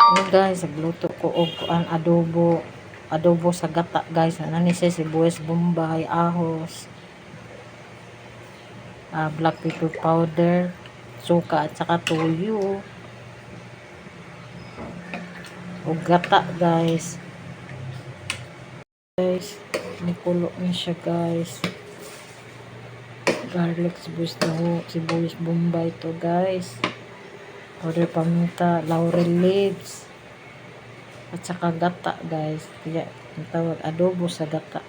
Hello guys, nagluto ko og ang adobo sa gata guys. Nani siya sibuyas bombay, ahos, black pepper powder, suka at saka toyo. Og gata guys. Guys, nikulo na siya guys. Garlic, sibuyas bombay to guys. Powder paminta, laurel leaves. At saka gata guys. Kaya ang tawag adobo sa gata.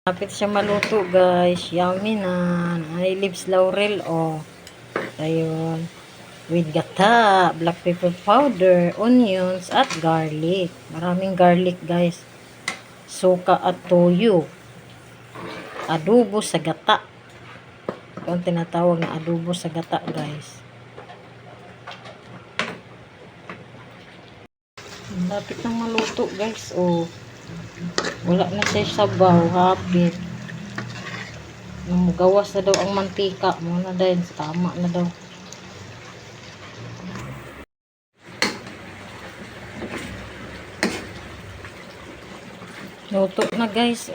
Kapit siya maluto guys. Yummy na. Ay leaves laurel ayun. With gata, black pepper powder, onions at garlic. Maraming garlic guys. Suka at toyo. Adobo sa gata. Ang tinatawag na adobo sa gata guys. Lapit nang maluto guys. Wala na siya sabaw. Hapit. Gawas na daw ang mantika. Muna dahil tama na daw. Luto na guys.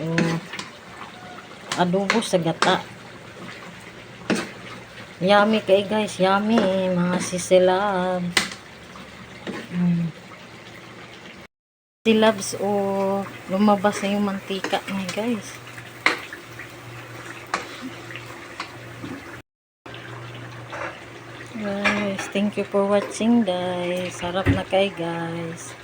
Adobo sa gata. Yummy kay guys. Yummy. Mga sisilabs. Sisilabs lumabas na yung mantika na guys. Guys, thank you for watching guys. Sarap na kay guys.